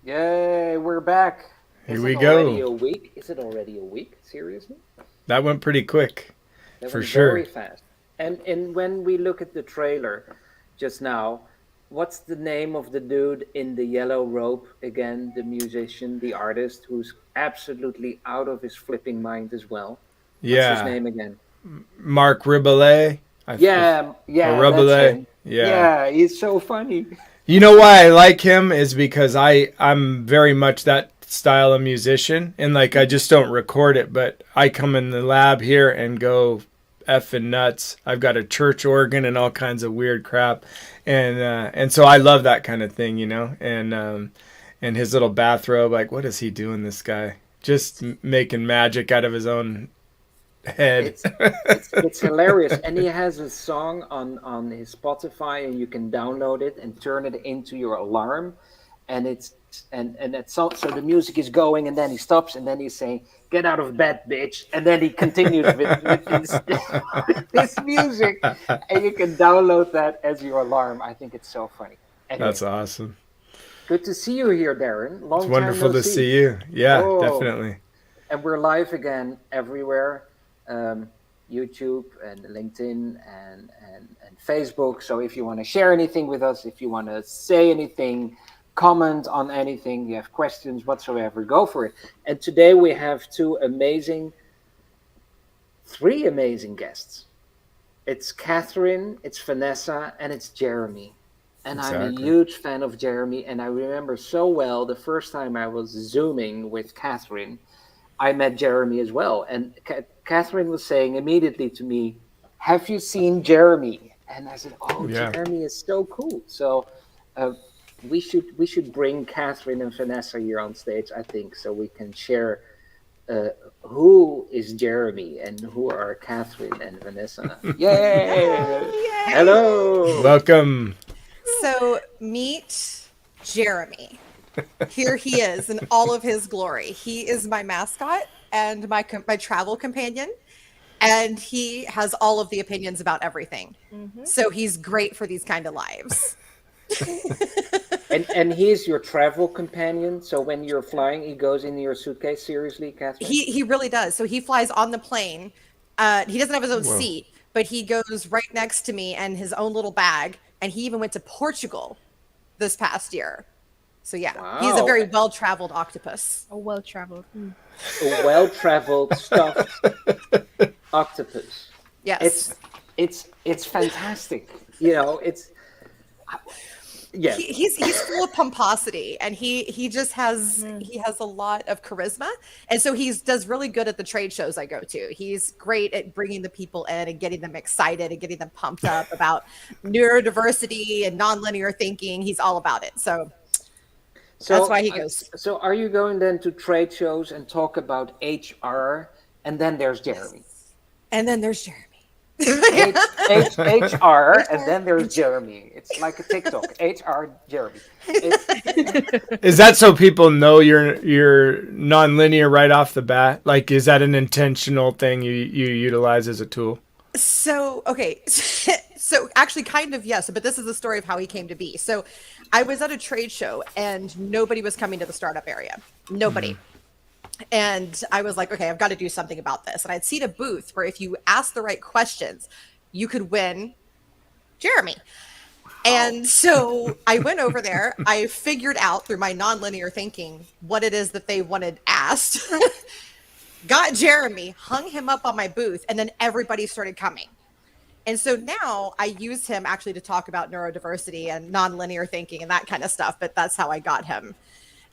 Yay, we're back. Here we go. Already a week? Is it already a week? Seriously? That went pretty quick. That for went sure. Very fast. And when we look at the trailer just now, what's the name of the dude in the yellow robe again? The musician, the artist, who's absolutely out of his flipping mind as well. Yeah. What's his name again? Mark Riboulet. Yeah, Riboulet. that's him. Yeah, he's so funny. You know why I like him is because I'm very much that style of musician, and like I just don't record it, but I come in the lab here and go effing nuts. I've got a church organ and all kinds of weird crap, and so I love that kind of thing, you know. And his little bathrobe, like what is he doing? This guy just making magic out of his own head. It's hilarious, and he has a song on his Spotify, and you can download it and turn it into your alarm, and it's so the music is going, and then he stops, and then he's saying, "Get out of bed, bitch," and then he continues with this music, and you can download that as your alarm. I think it's so funny. Anyway, That's awesome. Good to see you here, Darren. Long It's time wonderful no to see you. Yeah, definitely. And we're live again everywhere. YouTube and LinkedIn and Facebook. So if you want to share anything with us, if you want to say anything, comment on anything, you have questions whatsoever, go for it. And today we have three amazing guests. It's Katherine, it's Vanessa, and it's Jeremy. And exactly. I'm a huge fan of Jeremy, and I remember so well the first time I was Zooming with Katherine, I met Jeremy as well. And Katherine was saying immediately to me, "Have you seen Jeremy?" And I said, "Oh, yeah. Jeremy is so cool." So we should bring Katherine and Vanessa here on stage, I think, so we can share who is Jeremy and who are Katherine and Vanessa. Yay! Yay! Hello! Welcome. So meet Jeremy. Here he is in all of his glory. He is my mascot and my travel companion, and he has all of the opinions about everything. Mm-hmm. So he's great for these kind of lives. And he's your travel companion. So when you're flying, he goes in your suitcase. Seriously, Katherine? He really does. So he flies on the plane. He doesn't have his own seat, but he goes right next to me and his own little bag. And he even went to Portugal this past year. So yeah, he's a very well-traveled octopus. A well-traveled. A well-traveled stuffed octopus. Yes. It's fantastic. You know, yeah. He's full of pomposity, and he just has a lot of charisma, and so he does really good at the trade shows I go to. He's great at bringing the people in and getting them excited and getting them pumped up about neurodiversity and nonlinear thinking. He's all about it. So that's why he goes. So are you going then to trade shows and talk about HR, and then there's Jeremy? And then there's Jeremy. HR, and then there's Jeremy. It's like a TikTok. HR Jeremy. Is that so people know you're nonlinear right off the bat? Like, is that an intentional thing you utilize as a tool? So, okay. So actually kind of, yes, but this is the story of how he came to be. So I was at a trade show and nobody was coming to the startup area. Nobody. Mm-hmm. And I was like, okay, I've got to do something about this. And I'd seen a booth where if you ask the right questions, you could win Jeremy. And so I went over there. I figured out through my nonlinear thinking what it is that they wanted asked. Got Jeremy, hung him up on my booth, and then everybody started coming. And so now I use him actually to talk about neurodiversity and nonlinear thinking and that kind of stuff. But that's how I got him.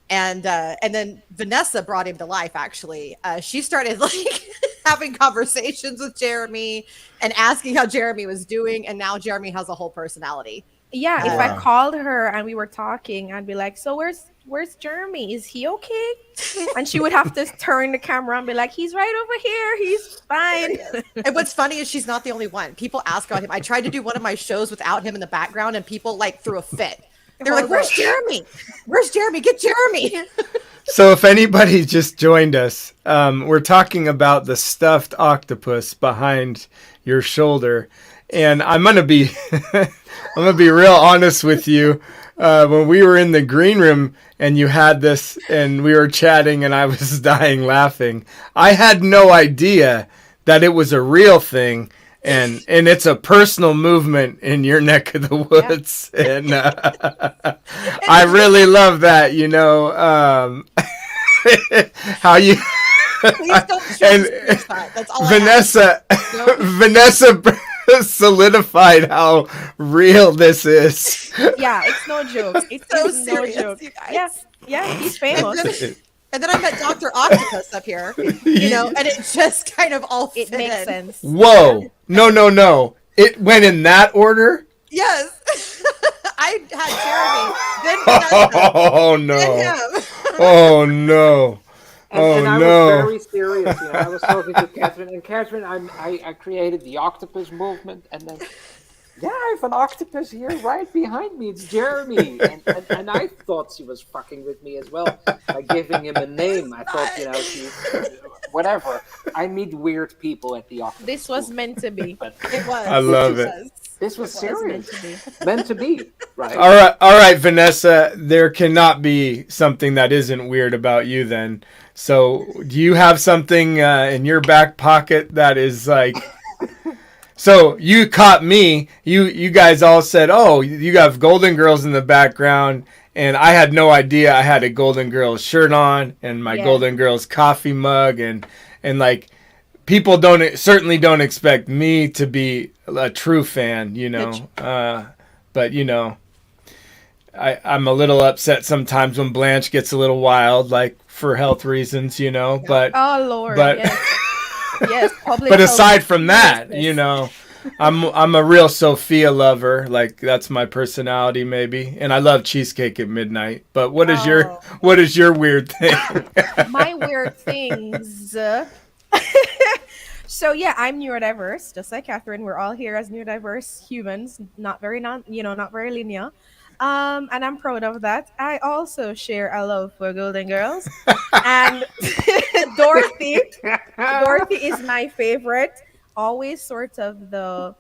And then Vanessa brought him to life. Actually, she started like having conversations with Jeremy and asking how Jeremy was doing. And now Jeremy has a whole personality. Yeah, if I called her and we were talking, I'd be like, "So where's Jeremy? Is he okay?" And she would have to turn the camera and be like, "He's right over here. He's fine." And what's funny is she's not the only one. People ask about him. I tried to do one of my shows without him in the background, and people like threw a fit. They're like, "Where's Jeremy? Where's Jeremy? Get Jeremy!" So if anybody just joined us, we're talking about the stuffed octopus behind your shoulder, and I'm gonna be I'm gonna be real honest with you. When we were in the green room and you had this, and we were chatting, and I was dying laughing. I had no idea that it was a real thing. And it's a personal movement in your neck of the woods. Yeah. And I really love that, you know, how you... Please don't show that. That's all Vanessa solidified how real this is. Yeah, it's no joke. It's so serious, no joke. You guys. Yeah, he's famous. And then I met Dr. Octopus up here, you know, and it just kind of all fit It makes in. sense. Whoa. No. It went in that order? Yes. I had Jeremy, then Vanessa, Oh, no. then him. Oh, no. And I no. was very serious. You know, I was talking to Catherine, and Catherine, I created the octopus movement, and then, yeah, I have an octopus here right behind me. It's Jeremy. And I thought she was fucking with me as well by giving him a name. I thought, you know, whatever. I meet weird people at the octopus. This was meant to be. But It was. I love it. this was serious. Meant to be. Meant to be, right? All right, Vanessa, there cannot be something that isn't weird about you then. So do you have something in your back pocket that is like... So you caught me. You guys all said, "Oh, you have Golden Girls in the background," and I had no idea I had a Golden Girls shirt on and my Golden Girls coffee mug, and like people certainly don't expect me to be a true fan, you know. But you know, I'm a little upset sometimes when Blanche gets a little wild, like for health reasons, you know. But Oh Lord. but. Yes. Yes, public But health aside from that, business. you know, I'm a real Sophia lover. Like that's my personality, maybe. And I love cheesecake at midnight. But what is your weird thing? My weird things. So yeah, I'm neurodiverse, just like Catherine. We're all here as neurodiverse humans, not very linear. And I'm proud of that. I also share a love for Golden Girls, and Dorothy. Dorothy is my favorite. Always sort of the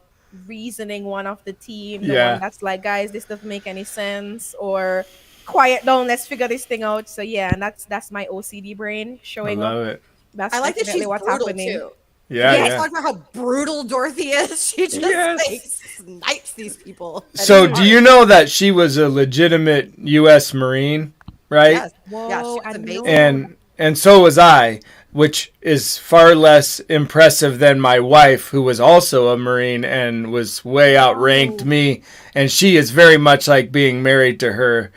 reasoning one of the team, the one that's like, guys, this doesn't make any sense, or quiet down, let's figure this thing out. So yeah, and that's my OCD brain showing up. I love it. That's I like that she's what's brutal happening. too. Yeah. Talk about how brutal Dorothy is. She just like snipes these people. So do you know that she was a legitimate U.S. Marine, right? Yes. Whoa, Yeah, she was I amazing. And so was I, which is far less impressive than my wife, who was also a Marine and was way outranked me. And she is very much like being married to her.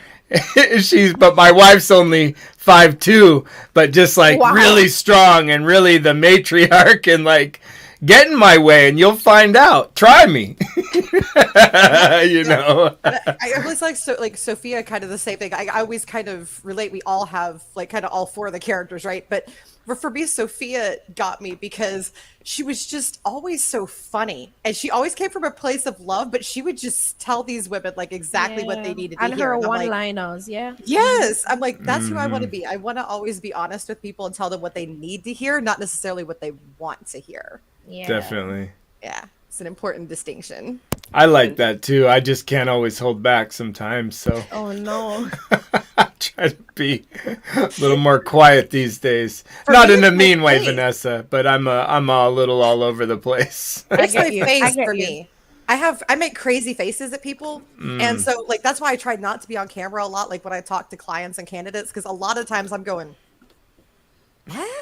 But my wife's only 5'2", but just like really strong and really the matriarch, and like get in my way and you'll find out. Try me. You know. I always like Sophia, kind of the same thing. I always kind of relate. We all have like kind of all four of the characters, right? But for me, Sophia got me because she was just always so funny, and she always came from a place of love. But she would just tell these women like exactly what they needed to and hear. her And I'm like, one-liners, yes, I'm like, that's who I want to be. I want to always be honest with people and tell them what they need to hear, not necessarily what they want to hear. yeah. Definitely. Yeah, it's an important distinction. I like that too. I just can't always hold back sometimes. So Oh no. I try to be a little more quiet these days. For Not me, in a it's my mean way, face. Vanessa, but I'm a little all over the place. It's get my you. I face get for you. me. I make crazy faces at people. And so like, that's why I try not to be on camera a lot. Like when I talk to clients and candidates, because a lot of times I'm going,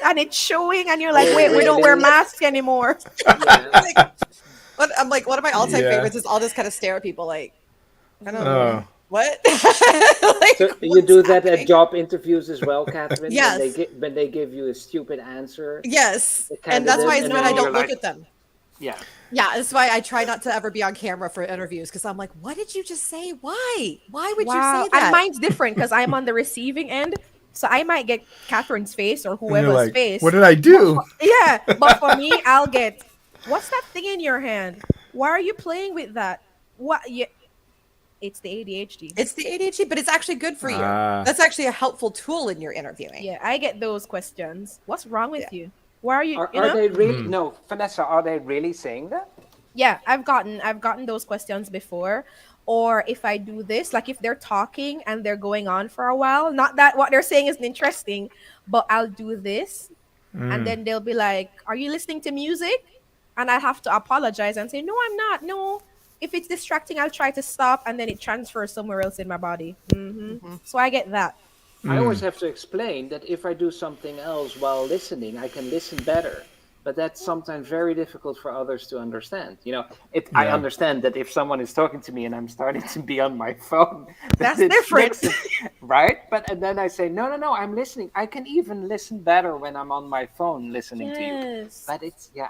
And it's showing, and you're like, Oh, wait, we don't wear really? masks anymore. Yeah. I'm like, one of my all-time Yeah. favorites is I'll just kind of stare at people like, I don't know. Oh. What? Like, So you what's do that happening? at job interviews as well, Catherine? Yes. When they give you a stupid answer. Yes. The And that's why it's candidate, good and I then don't you're look like- at them. Yeah. Yeah, that's why I try not to ever be on camera for interviews, because I'm like, what did you just say? Why? Why would you say that? And mine's different because I'm on the receiving end. So I might get Catherine's face or And you're whoever's like, face. what did I do? Yeah, but for me, I'll get, what's that thing in your hand? Why are you playing with that? What? Yeah, it's the ADHD. It's the ADHD, but it's actually good for you. Ah. That's actually a helpful tool in your interviewing. Yeah, I get those questions. What's wrong with you? Why are you? Are, you are know? they really? No, Vanessa. Are they really saying that? Yeah, I've gotten those questions before. Or if I do this, like if they're talking and they're going on for a while, not that what they're saying isn't interesting, but I'll do this, and then they'll be like, "Are you listening to music?" And I have to apologize and say, "No, I'm not. No, if it's distracting, I'll try to stop," and then it transfers somewhere else in my body. So I get that. I always have to explain that if I do something else while listening, I can listen better. But that's sometimes very difficult for others to understand. You know, I Yeah. understand that if someone is talking to me and I'm starting to be on my phone, That's it different. makes it- right? And then I say, no, I'm listening. I can even listen better when I'm on my phone listening to you. Yes. But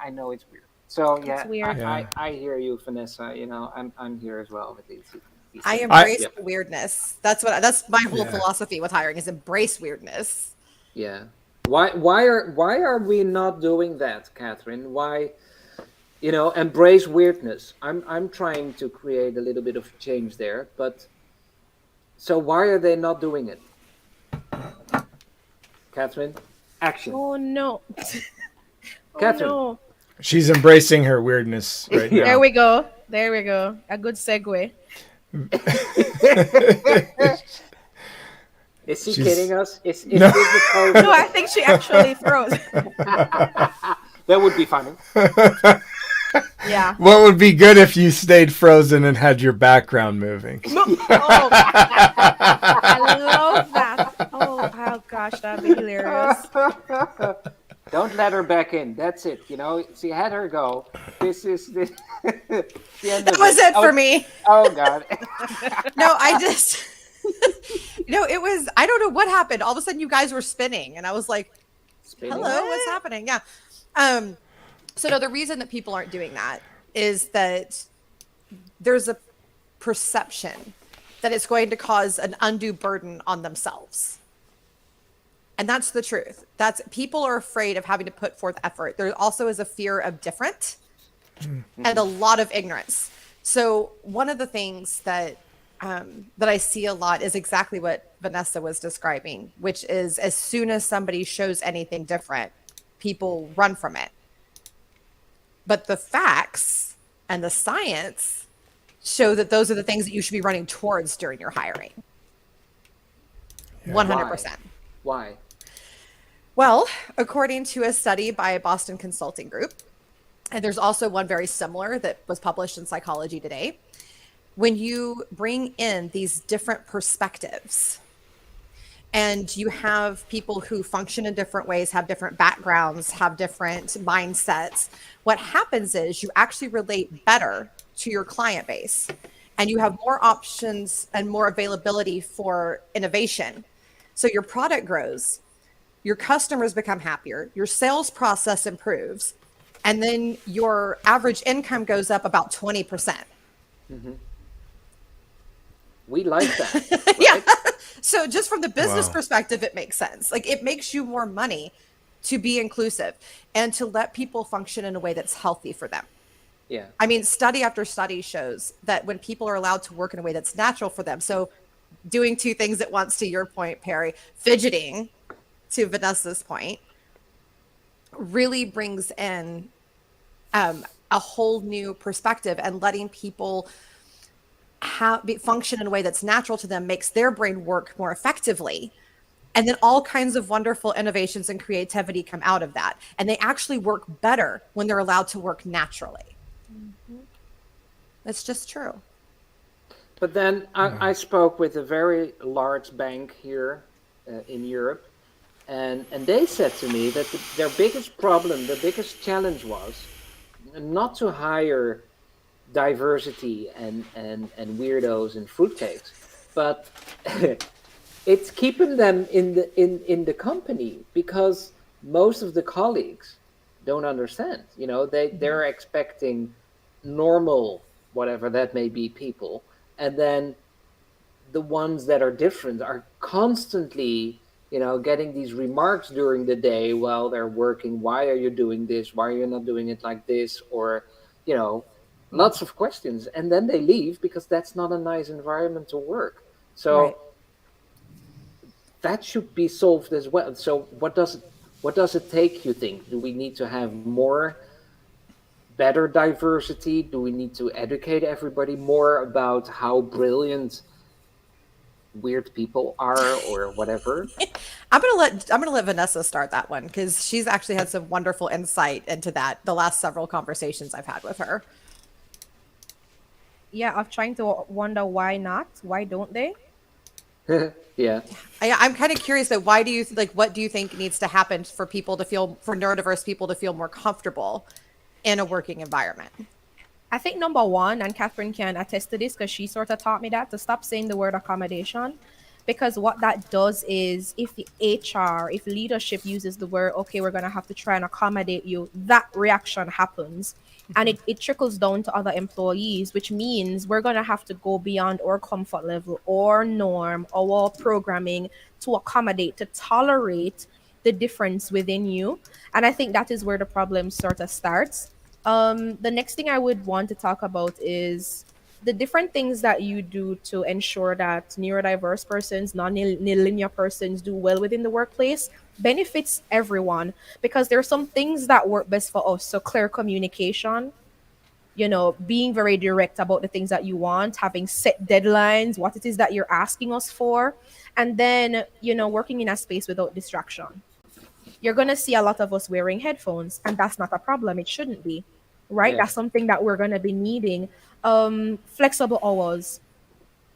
I know it's weird. So yeah, weird. I hear you, Vanessa. You know, I'm here as well with these I things. embrace Yep. weirdness. That's my whole Yeah. philosophy with hiring is embrace weirdness. Yeah. Why are we not doing that, Catherine? Why, embrace weirdness? I'm trying to create a little bit of change there, but so why are they not doing it? Catherine, action. Oh no. Catherine. Oh, no. She's embracing her weirdness right now. There we go. There we go. A good segue. Is he She's- kidding us? Is No. this the pose? No, I think she actually froze. That would be funny. Yeah. What would be good if you stayed frozen and had your background moving? Oh, I love that. Oh gosh, that'd be hilarious. Don't let her back in. That's it. She had her go. This is the end That of was it for me. Oh God. No, I just it was, I don't know what happened. All of a sudden you guys were spinning and I was like, Spinning. hello, what's happening? Yeah. So no, the reason that people aren't doing that is that there's a perception that it's going to cause an undue burden on themselves. And that's the truth. People are afraid of having to put forth effort. There also is a fear of different and a lot of ignorance. So one of the things that I see a lot is exactly what Vanessa was describing, which is as soon as somebody shows anything different, people run from it. But the facts and the science show that those are the things that you should be running towards during your hiring. 100%. Why? Well, according to a study by Boston Consulting Group, and there's also one very similar that was published in Psychology Today, when you bring in these different perspectives and you have people who function in different ways, have different backgrounds, have different mindsets, what happens is you actually relate better to your client base and you have more options and more availability for innovation. So your product grows, your customers become happier, your sales process improves, and then your average income goes up about 20%. Mm-hmm. We like that. Right? Yeah. So just from the business Wow. perspective, it makes sense. Like it makes you more money to be inclusive and to let people function in a way that's healthy for them. Yeah. I mean, study after study shows that when people are allowed to work in a way that's natural for them. So doing two things at once, to your point, Perry, fidgeting, to Vanessa's point, really brings in a whole new perspective, and letting people function in a way that's natural to them makes their brain work more effectively. And then all kinds of wonderful innovations and creativity come out of that. And they actually work better when they're allowed to work naturally. It's just true. But then I spoke with a very large bank here in Europe, and they said to me that their biggest problem, their biggest challenge was not to hire diversity and weirdos and fruitcakes, but it's keeping them in the company because most of the colleagues don't understand. You know, they're expecting normal, whatever that may be, people, and then the ones that are different are constantly, you know, getting these remarks during the day while they're working. Why are you doing this? Why are you not doing it like this? Or, you know, lots of questions, and then they leave because that's not a nice environment to work. Right. So that should be solved as well. So what does it take, you think? Do we need to have more better diversity? Do we need to educate everybody more about how brilliant weird people are or whatever? I'm gonna let Vanessa start that one because she's actually had some wonderful insight into that the last several conversations I've had with her. Yeah, of trying to wonder why not? Why don't they? Yeah. I'm kind of curious though. Why do you like? What do you think needs to happen for people to feel, for neurodiverse people to feel more comfortable in a working environment? I think number one, and Catherine can attest to this because she sort of taught me that, to stop saying the word accommodation. Because what that does is, if the HR, if leadership uses the word, okay, we're going to have to try and accommodate you, that reaction happens. And it trickles down to other employees, which means we're going to have to go beyond our comfort level or norm or our programming to accommodate, to tolerate the difference within you. And I think that is where the problem sort of starts. The next thing I would want to talk about is the different things that you do to ensure that neurodiverse persons, non-linear persons do well within the workplace benefits everyone, because there are some things that work best for us. So clear communication, being very direct about the things that you want, having set deadlines, what it is that you're asking us for, and then, working in a space without distraction. You're going to see a lot of us wearing headphones, and that's not a problem. It shouldn't be, right? Yeah. That's something that we're going to be needing. Flexible hours.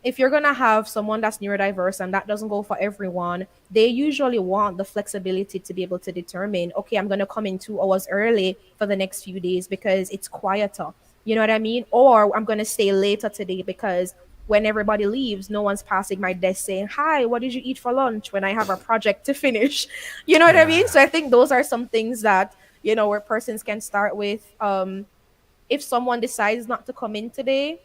If you're going to have someone that's neurodiverse and that doesn't go for everyone, they usually want the flexibility to be able to determine, okay, I'm going to come in 2 hours early for the next few days because it's quieter. You know what I mean? Or I'm going to stay later today because when everybody leaves, no one's passing my desk saying, hi, what did you eat for lunch, when I have a project to finish? You know what I mean? So I think those are some things that, where persons can start with. If someone decides not to come in today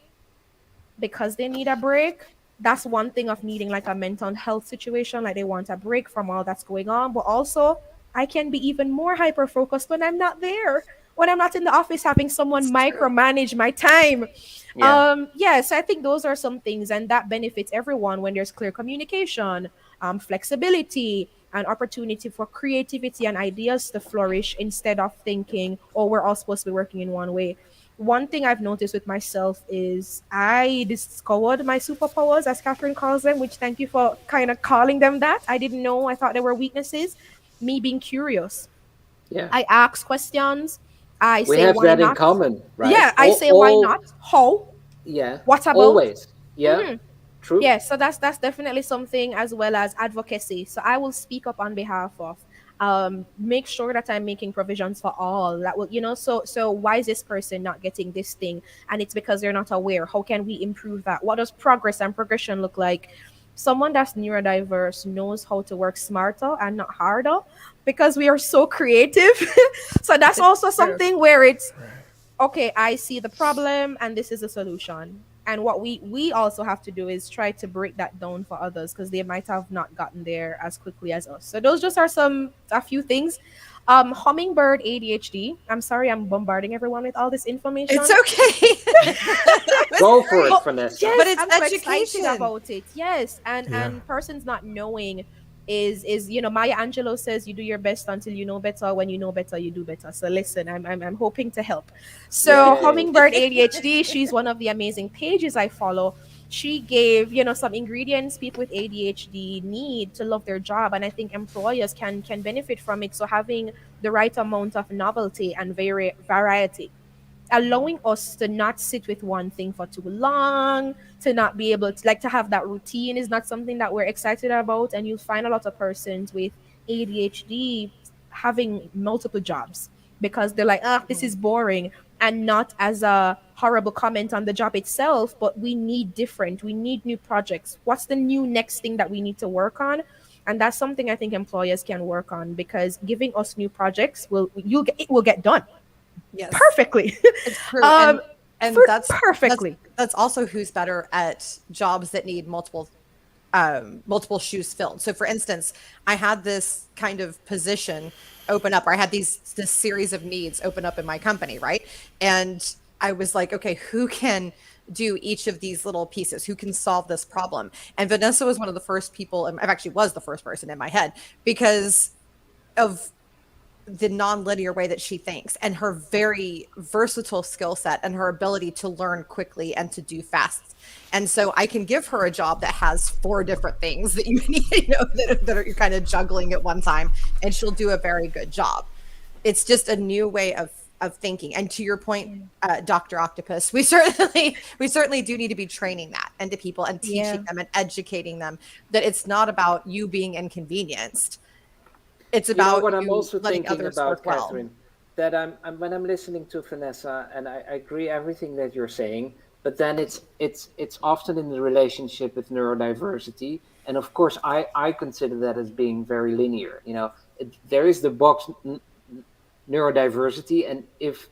because they need a break, that's one thing of needing like a mental health situation, like they want a break from all that's going on. But also, I can be even more hyper focused when I'm not there, when I'm not in the office having someone micromanage my time. Yeah. So I think those are some things, and that benefits everyone when there's clear communication, flexibility, and opportunity for creativity and ideas to flourish, instead of thinking, oh, we're all supposed to be working in one way. One thing I've noticed with myself is I discovered my superpowers, as Catherine calls them, which, thank you for kind of calling them that. I didn't know. I thought they were weaknesses. Me being curious. Yeah. I ask questions. I We say, have why that in not? common, right? Yeah, I say, why not? How? Yeah. What about? Always. Yeah. True. Yeah, so that's definitely something, as well as advocacy. So I will speak up on behalf of, make sure that I'm making provisions for all that will, so why is this person not getting this thing? And it's because they're not aware. How can we improve that? What does progress and progression look like? Someone that's neurodiverse knows how to work smarter and not harder, because we are so creative. So that's also something where it's, okay, I see the problem and this is a solution. And what we also have to do is try to break that down for others, because they might have not gotten there as quickly as us. So those just are a few things. Hummingbird ADHD. I'm sorry, I'm bombarding everyone with all this information. It's okay. Go for it, But Vanessa. But it's I'm so education. excited about it. Yes, and persons not knowing is Maya Angelou says, you do your best until you know better. When you know better, you do better. So listen, I'm hoping to help. So Yay. Hummingbird ADHD, she's one of the amazing pages I follow. She gave some ingredients people with ADHD need to love their job, and I think employers can benefit from it. So having the right amount of novelty and variety. allowing us to not sit with one thing for too long, to not be able to like to have that routine is not something that we're excited about. And you'll find a lot of persons with ADHD having multiple jobs because they're like, ah, this is boring. And not as a horrible comment on the job itself, but we need different, we need new projects. What's the new next thing that we need to work on? And that's something I think employers can work on, because giving us new projects it will get done Yes, perfectly. it's true. And that's perfectly. that's also who's better at jobs that need multiple shoes filled. So for instance, I had this kind of position open up, or I had this series of needs open up in my company, right? And I was like, okay, who can do each of these little pieces? Who can solve this problem? And Vanessa was one of the first people, and I've actually was the first person in my head because of the nonlinear way that she thinks and her very versatile skill set and her ability to learn quickly and to do fast. And so I can give her a job that has 4 different things that you need, that are kind of juggling at one time, and she'll do a very good job. It's just a new way of thinking. And to your point, Dr. Octopus, we certainly do need to be training that into people and teaching them and educating them that it's not about you being inconvenienced. It's about what I'm also letting thinking others about, work well. Catherine, that I'm when I'm listening to Vanessa, and I agree everything that you're saying, but then it's often in the relationship with neurodiversity, and of course I consider that as being very linear. There is the box neurodiversity, and if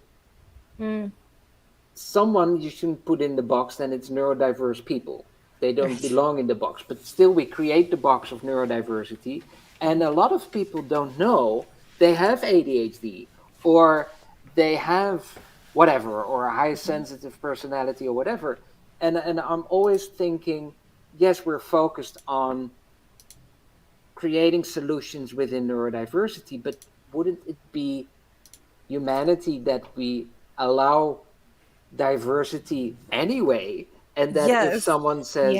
someone you shouldn't put in the box, then it's neurodiverse people. They don't belong in the box, but still we create the box of neurodiversity. And a lot of people don't know they have ADHD, or they have whatever, or a high sensitive personality or whatever. And I'm always thinking, yes, we're focused on creating solutions within neurodiversity, but wouldn't it be humanity that we allow diversity anyway? And that if someone says,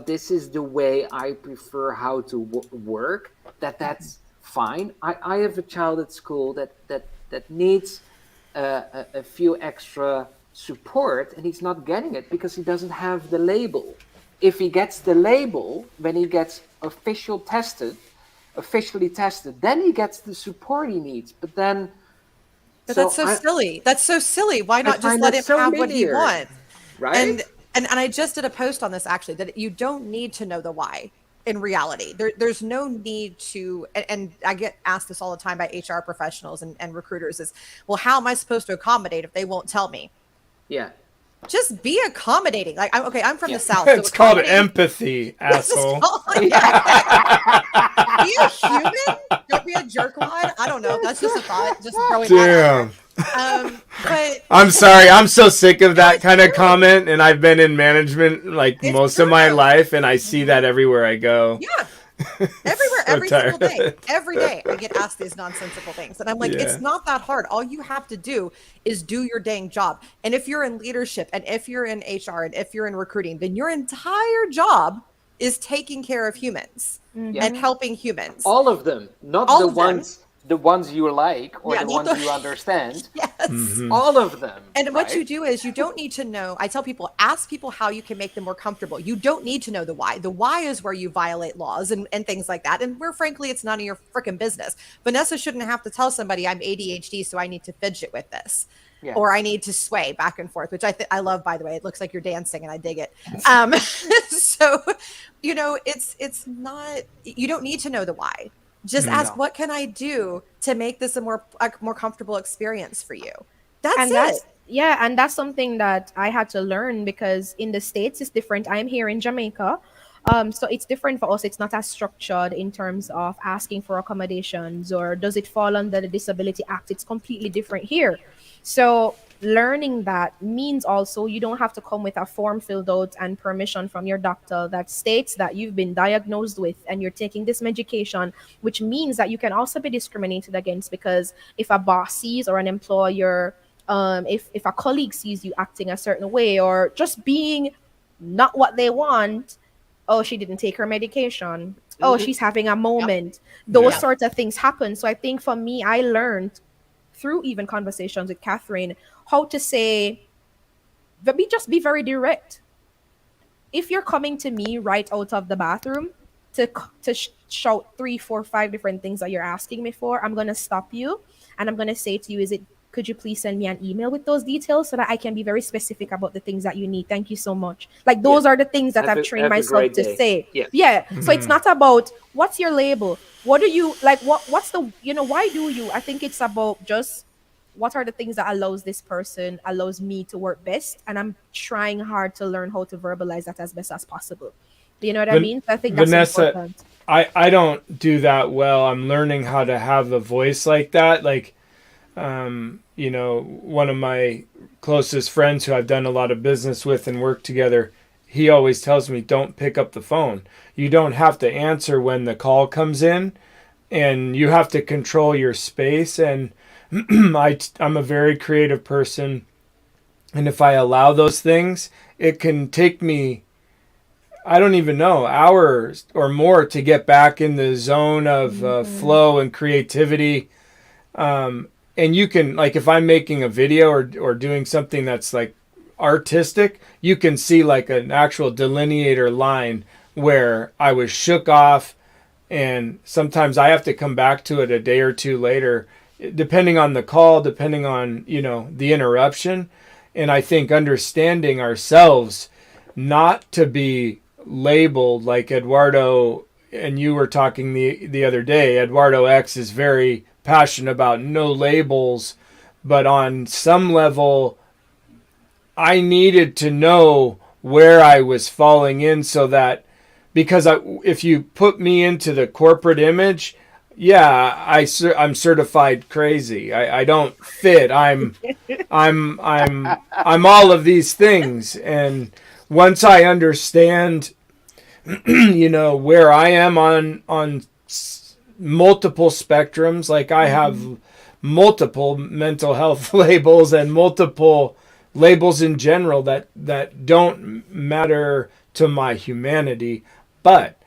this is the way I prefer how to work, that's fine. I have a child at school that needs a few extra support, and he's not getting it because he doesn't have the label. If he gets the label, when he gets officially tested, then he gets the support he needs. But that's so silly. That's so silly. Why not just let him have what he wants? Right. And I just did a post on this actually, that you don't need to know the why in reality. There's no need to, and I get asked this all the time by HR professionals and recruiters is, well, how am I supposed to accommodate if they won't tell me? Yeah. Just be accommodating. Like, I'm from the South. It's called empathy, asshole. Be a human. Don't be a jerkwad. I don't know. That's just a thought. Just throwing that out there. But I'm sorry. I'm so sick of that kind of comment, and I've been in management like most of my life, and I see that everywhere I go. Yeah. Everywhere, every single day, every day I get asked these nonsensical things, and I'm like, it's not that hard. All you have to do is do your dang job. And if you're in leadership, and if you're in HR, and if you're in recruiting, then your entire job is taking care of humans and helping humans. All of them, not the ones you like or the ones you understand. Yes. All of them. And what you do is you don't need to know. I tell people, ask people how you can make them more comfortable. You don't need to know the why. The why is where you violate laws and things like that. And where, frankly, it's none of your freaking business. Vanessa shouldn't have to tell somebody I'm ADHD, so I need to fidget with this. Yeah. Or I need to sway back and forth, which I love, by the way. It looks like you're dancing and I dig it. So, it's not, you don't need to know the why. Just ask, what can I do to make this a more comfortable experience for you? That's it. Yeah, and that's something that I had to learn, because in the States it's different. I'm here in Jamaica. So it's different for us. It's not as structured in terms of asking for accommodations or does it fall under the Disability Act. It's completely different here. So learning that means also you don't have to come with a form filled out and permission from your doctor that states that you've been diagnosed with and you're taking this medication, which means that you can also be discriminated against, because if a boss sees, or an employer, if a colleague sees you acting a certain way or just being not what they want, oh, she didn't take her medication, oh, she's having a moment, those sorts of things happen. So I think for me, I learned through even conversations with Catherine, how to say, just be very direct. If you're coming to me right out of the bathroom to shout 3, 4, 5 different things that you're asking me for, I'm gonna stop you and I'm gonna say to you, could you please send me an email with those details so that I can be very specific about the things that you need? Thank you so much. Like those are the things that I've trained myself to say. Yes. Yeah. So it's not about what's your label. What do you like? What's the, why do you? I think it's about just what are the things that allows me to work best, and I'm trying hard to learn how to verbalize that as best as possible. Do you know what I mean? I think that's Vanessa, important. I don't do that well. I'm learning how to have a voice like that. Like, one of my closest friends who I've done a lot of business with and work together, he always tells me, don't pick up the phone. You don't have to answer when the call comes in, and you have to control your space. And I'm a very creative person. And if I allow those things, it can take me, I don't even know, hours or more to get back in the zone of flow and creativity. And you can, like, if I'm making a video or doing something that's like artistic, you can see like an actual delineator line where I was shook off, and sometimes I have to come back to it a day or two later, depending on the call, depending on, the interruption. And I think understanding ourselves not to be labeled like Eduardo, and you were talking the other day, Eduardo X is very passionate about no labels, but on some level I needed to know where I was falling in, so that, because if you put me into the corporate image, I'm certified crazy. I don't fit. I'm all of these things. And once I understand, where I am on multiple spectrums, like I have multiple mental health labels and multiple labels in general that don't matter to my humanity, but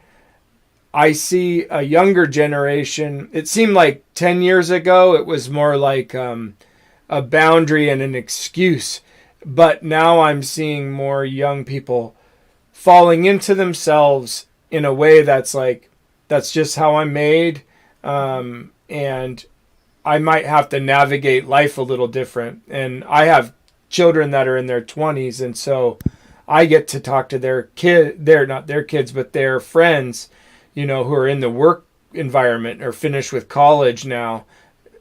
I see a younger generation. It seemed like 10 years ago, it was more like a boundary and an excuse. But now I'm seeing more young people falling into themselves in a way that's like, that's just how I'm made. And I might have to navigate life a little different. And I have children that are in their 20s. And so I get to talk to they're not their kids, but their friends, who are in the work environment or finished with college now.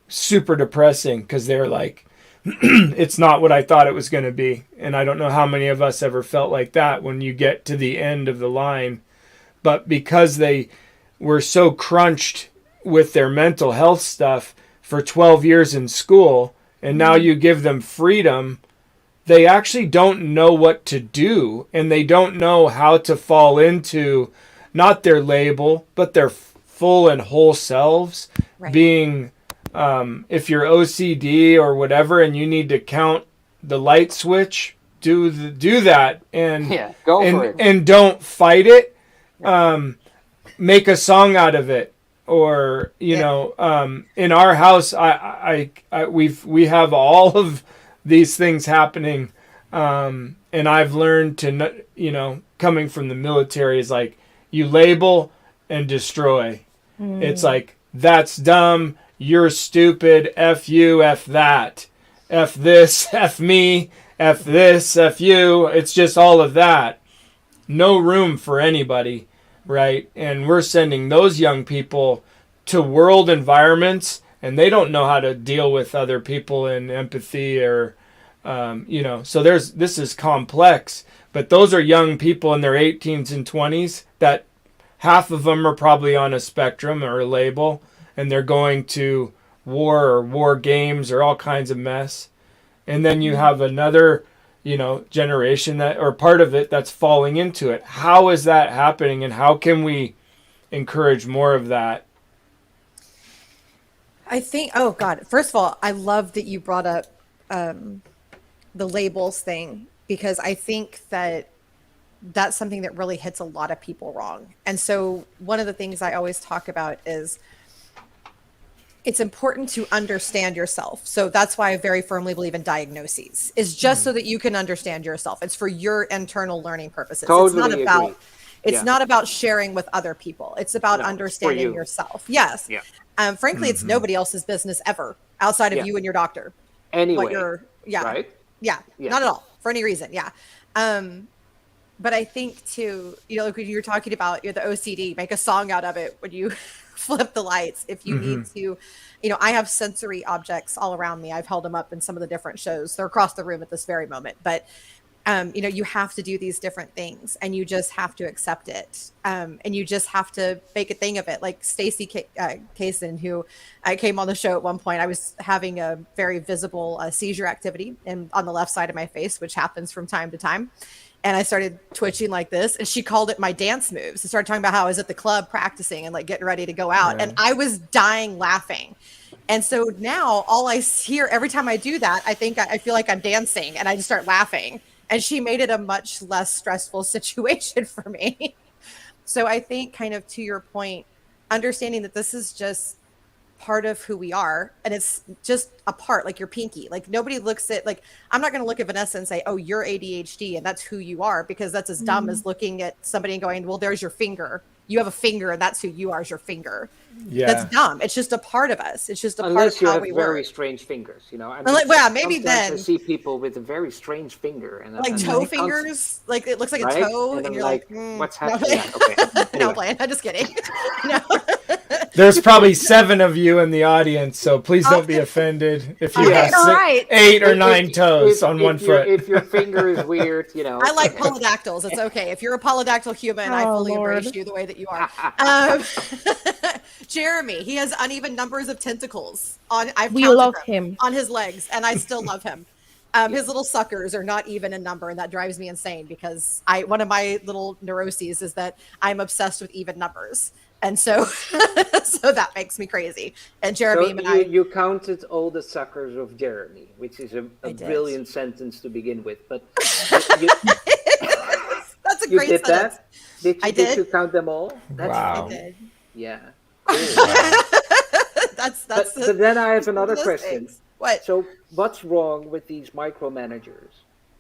Super depressing, because they're like, it's not what I thought it was going to be. And I don't know how many of us ever felt like that when you get to the end of the line. But because they were so crunched with their mental health stuff for 12 years in school, and now you give them freedom, they actually don't know what to do, and they don't know how to fall into not their label, but their full and whole selves. Right. Being, if you're OCD or whatever, and you need to count the light switch, do that, and go for it, and don't fight it. Make a song out of it, or in our house, we have all of these things happening, and I've learned to, coming from the military, is like, you label and destroy. It's like, that's dumb, you're stupid, F you, F that, F this, F me, F this, F you. It's just all of that. No room for anybody, right? And we're sending those young people to world environments, and they don't know how to deal with other people in empathy or, so this is complex. But those are young people in their 18s and 20s that half of them are probably on a spectrum or a label, and they're going to war or war games or all kinds of mess. And then you have another, generation that, or part of it, that's falling into it. How is that happening, and how can we encourage more of that? I think, oh God, first of all, I love that you brought up the labels thing, because I think that's something that really hits a lot of people wrong. And so one of the things I always talk about is it's important to understand yourself. So that's why I very firmly believe in diagnoses. It's just so that you can understand yourself. It's for your internal learning purposes. Totally agree. It's not about sharing with other people. It's about understanding yourself. Yes. Yeah. Frankly, it's nobody else's business ever outside of you and your doctor. Anyway. What you're, Right? Yeah. Not at all for any reason. Yeah. But I think too, like when you're talking about the OCD, make a song out of it when you flip the lights. If you need to, I have sensory objects all around me. I've held them up in some of the different shows. They're across the room at this very moment, but you have to do these different things and you just have to accept it. And you just have to make a thing of it. Like Stacey Kaysen, who came on the show at one point, I was having a very visible seizure activity on the left side of my face, which happens from time to time. And I started twitching like this, and she called it my dance moves. I started talking about how I was at the club practicing and like getting ready to go out. And I was dying laughing. And so now all I hear every time I do that, I feel like I'm dancing and I just start laughing. And she made it a much less stressful situation for me. So I think, kind of to your point, understanding that this is just part of who we are, and it's just a part, like your pinky. Like nobody looks at, like, I'm not going to look at Vanessa and say, oh, you're ADHD and that's who you are, because that's as dumb as looking at somebody and going, well, there's your finger. You have a finger and that's who you are, is your finger. That's dumb. It's just a part of us. It's just a part of how we work. Very strange fingers, I mean, maybe then I see people with a very strange finger and like toe fingers, like it looks like a toe, and you're like, what's happening? Okay. No, playing. I'm just kidding. No. There's probably 7 of you in the audience, so please don't be offended if you have 8 or 9 toes on one foot. If your finger is weird, I like polydactyls. It's okay. If you're a polydactyl human, I fully embrace you the way that you are. Jeremy, he has uneven numbers of tentacles on. We love him on his legs, and I still love him. His little suckers are not even in number, and that drives me insane because one of my little neuroses is that I'm obsessed with even numbers. And so so that makes me crazy. And Jeremy and you counted all the suckers of Jeremy, which is a brilliant sentence to begin with. But that's a great sentence. Did you count them all? Wow. I did. Yeah. Cool. But then I have another question. Things. What? So what's wrong with these micromanagers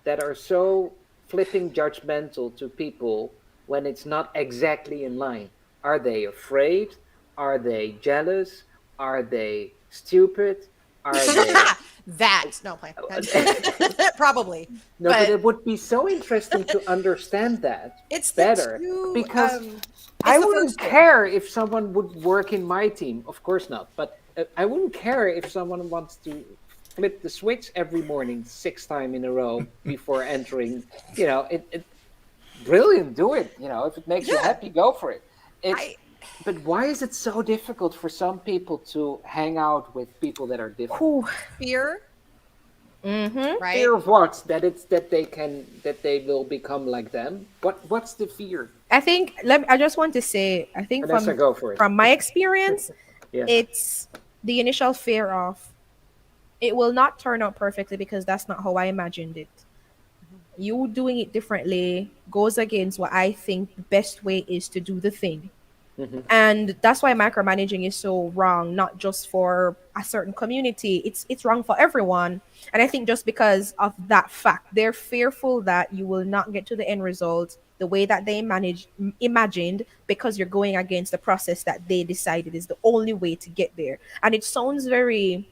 that are so flipping judgmental to people when it's not exactly in line? Are they afraid? Are they jealous? Are they stupid? Are they probably. No, but it would be so interesting to understand that better, because I wouldn't care if someone would work in my team. Of course not. But I wouldn't care if someone wants to flip the switch every morning 6 times in a row before entering. Brilliant, do it. If it makes you happy, go for it. But why is it so difficult for some people to hang out with people that are different? Fear. Right? Fear of what? That they will become like them. What's the fear? I think I just want to say, I think Vanessa, go for it. From my experience, it's the initial fear of it will not turn out perfectly because that's not how I imagined it. You doing it differently goes against what I think the best way is to do the thing. And that's why micromanaging is so wrong, not just for a certain community. It's wrong for everyone. And I think just because of that fact, they're fearful that you will not get to the end result the way that they imagined, because you're going against the process that they decided is the only way to get there. And it sounds very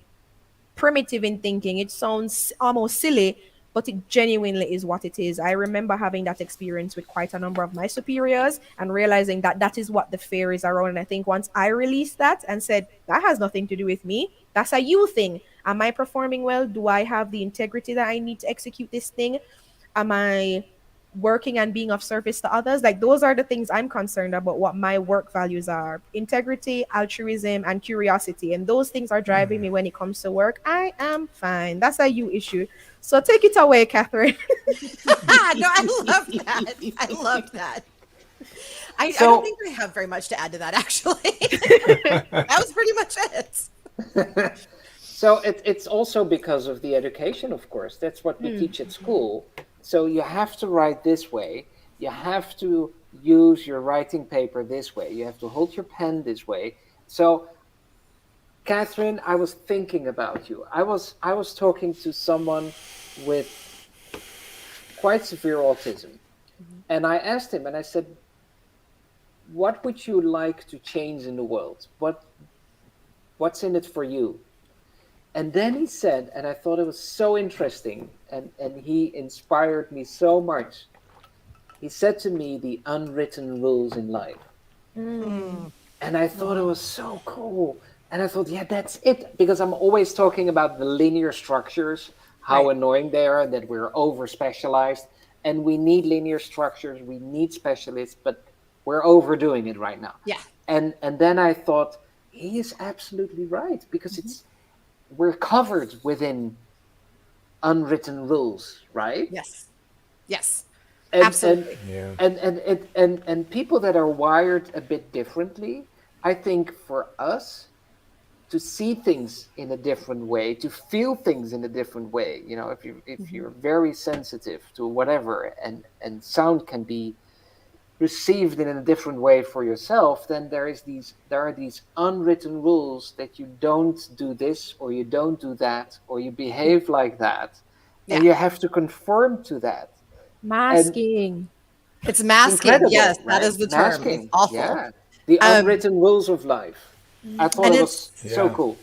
primitive in thinking. It sounds almost silly, but it genuinely is what it is. I remember having that experience with quite a number of my superiors and realizing that that is what the fear is around. And I think once I released that and said, that has nothing to do with me, that's a you thing. Am I performing well? Do I have the integrity that I need to execute this thing? Am I working and being of service to others? Like, those are the things I'm concerned about, what my work values are: integrity, altruism, and curiosity. And those things are driving me when it comes to work. I am fine. That's a you issue. So take it away, Catherine. No, I love that. I love that. I don't think I have very much to add to that, actually. That was pretty much it. So it's also because of the education, of course. That's what we teach at school. So you have to write this way. You have to use your writing paper this way. You have to hold your pen this way. So Catherine, I was thinking about you. I was talking to someone with quite severe autism, and I asked him, and I said, "What would you like to change in the world? What's in it for you?" And then he said, and I thought it was so interesting, and he inspired me so much. He said to me, the unwritten rules in life. Mm. And I thought it was so cool. And I thought, yeah, that's it. Because I'm always talking about the linear structures, how Right. annoying they are, that we're over specialized. And we need linear structures, we need specialists, but we're overdoing it right now. Yeah. And then I thought, he is absolutely right, because we're covered within unwritten rules, right? Yes. Yes. and Absolutely. Yeah. and people that are wired a bit differently, I think for us to see things in a different way, to feel things in a different way, if you're very sensitive to whatever, and sound can be received in a different way for yourself, then there are these unwritten rules that you don't do this, or you don't do that, or you behave like that, Yeah. and you have to conform to that. And Masking. It's masking. incredible, Yes, that right? is the term. It's Masking, awful. yeah. The Um, unwritten rules of life. I thought and it it's was so Yeah. cool.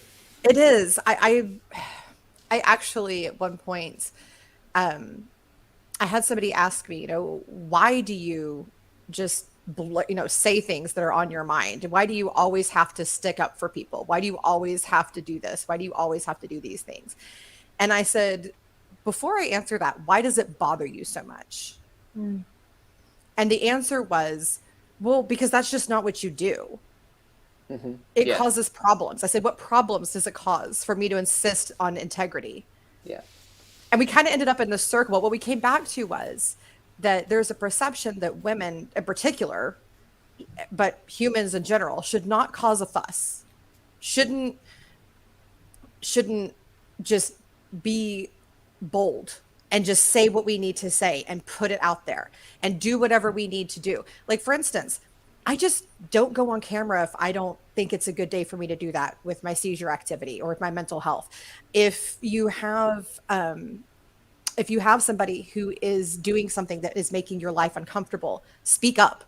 it is. I actually at one point, um, I had somebody ask me, why do you just say things that are on your mind? Why do you always have to stick up for people? Why do you always have to do this? Why do you always have to do these things? And I said, before I answer that, why does it bother you so much? Mm. And the answer was, well, because that's just not what you do. Hmm. It Yeah, causes problems. I said, what problems does it cause for me to insist on integrity? yeah, And we kind of ended up in this circle. What we came back to was that there's a perception that women in particular, but humans in general, should not cause a fuss, shouldn't shouldn't just be bold and just say what we need to say and put it out there and do whatever we need to do. Like, for instance, I just don't go on camera if I don't think it's a good day for me to do that with my seizure activity or with my mental health. If you have somebody who is doing something that is making your life uncomfortable, speak up.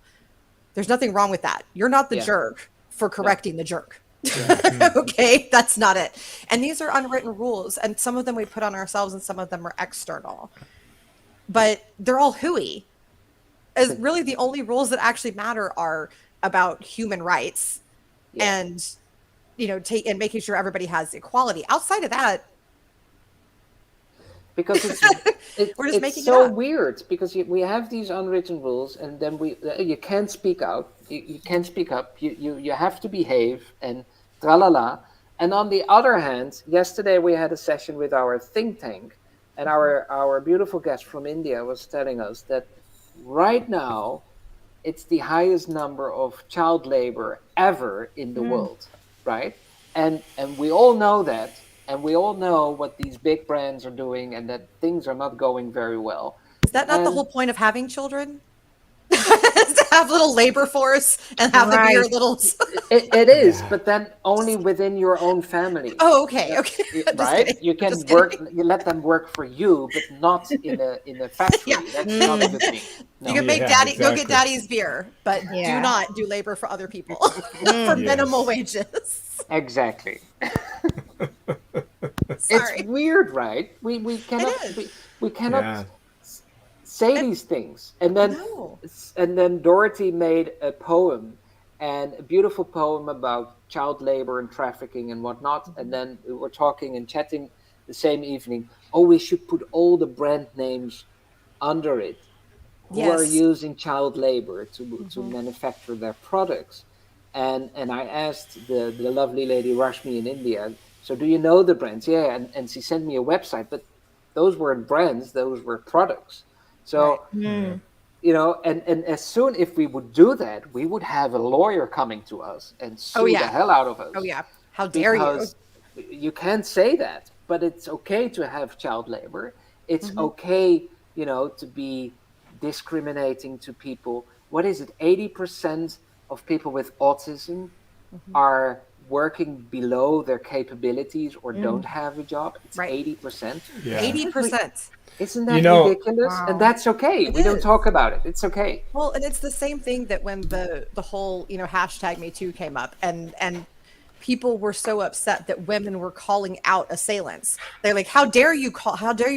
There's nothing wrong with that. You're not the yeah, jerk for correcting the jerk. yeah. Okay, that's not it. And these are unwritten rules, and some of them we put on ourselves and some of them are external. But they're all hooey. As really the only rules that actually matter are about human rights Yeah. and and making sure everybody has equality. Outside of that, Because we're just it's making it so up. weird, because we have these unwritten rules, and then you can't speak out, you can't speak up, you have to behave, and tralala. And on the other hand, yesterday we had a session with our think tank, and our beautiful guest from India was telling us that right now it's the highest number of child labor ever in the Mm. world, right? And we all know that, and we all know what these big brands are doing, and that things are not going very well. Is that not the And whole point of having children? To have little labor force and have them be your Right. little. it is, Yeah. but then only within your own family. Oh, okay, okay. Just Right? kidding. You can Just work, kidding. you let them work for you, but not in a Yeah. factory. That's not a good thing. You No. can make Yeah, go get exactly. daddy's beer, but do Yeah. not do labor for other people Mm. for minimal Yes. wages. Exactly. It's Sorry. weird, right? We cannot is. we cannot Yeah. say And- these things. No. And then Dorothy made a poem, and a beautiful poem about child labor and trafficking and whatnot. And then we were talking and chatting the same evening. Oh, we should put all the brand names under it who are Yes. using child labor to manufacture their products. And I asked the lovely lady Rashmi in India, so do you know the brands? Yeah, and she sent me a website, but those weren't brands, those were products. Right. So, Yeah. Mm. and as soon if we would do that, we would have a lawyer coming to us and Oh sue the yeah. hell out of us, Oh yeah. How dare you? because you can't say that. But it's okay to have child labor. It's Mhm. okay, to be discriminating to people. What is it? 80% of people with autism are working below their capabilities or don't have a job, it's 80%. Yeah. 80%. Isn't that ridiculous? Wow. And that's okay. We don't talk about it. It's okay. Well, and it's the same thing that when the whole, hashtag Me Too came up and people were so upset that women were calling out assailants. They're like, how dare you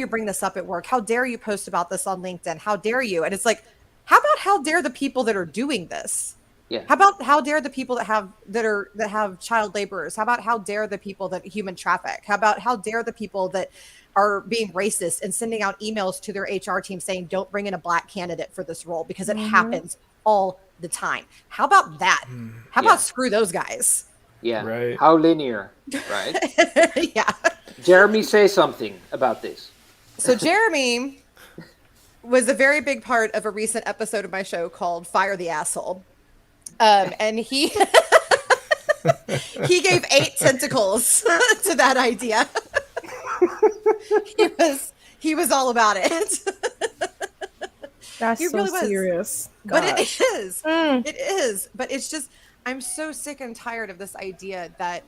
bring this up at work? How dare you post about this on LinkedIn? How dare you? And it's like, how dare the people that are doing this? Yeah. How dare the people that have child laborers? How dare the people that human traffic? How dare the people that are being racist and sending out emails to their HR team saying, don't bring in a black candidate for this role because it happens all the time. How about that? How about screw those guys? Yeah. Right. How linear, right? Yeah. Jeremy, say something about this. So Jeremy was a very big part of a recent episode of my show called Fire the Asshole. And he he gave 8 tentacles to that idea. He was all about it. That's He so really was. serious. But it Gosh. is. It is. But it's just, I'm so sick and tired of this idea that,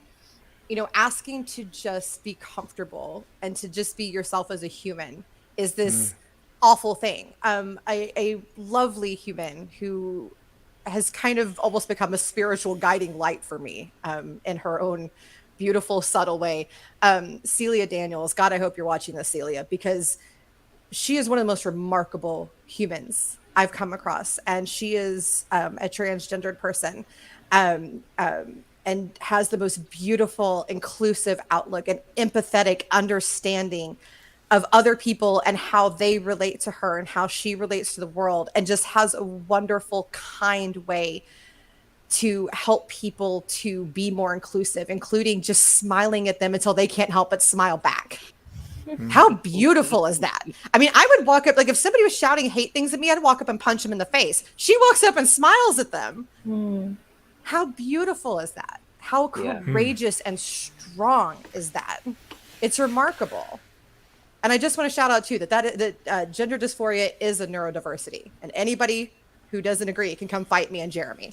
asking to just be comfortable and to just be yourself as a human is this awful thing. A lovely human who has kind of almost become a spiritual guiding light for me in her own beautiful, subtle way. Celia Daniels, God, I hope you're watching this, Celia, because she is one of the most remarkable humans I've come across. And she is a transgendered person and has the most beautiful, inclusive outlook and empathetic understanding of other people and how they relate to her and how she relates to the world, and just has a wonderful, kind way to help people to be more inclusive, including just smiling at them until they can't help but smile back. How beautiful is that? I mean, I would walk up, like if somebody was shouting hate things at me, I'd walk up and punch them in the face. She walks up and smiles at them. How beautiful is that? How courageous and strong is that? It's remarkable. And I just want to shout out too that gender dysphoria is a neurodiversity, and anybody who doesn't agree can come fight me and Jeremy.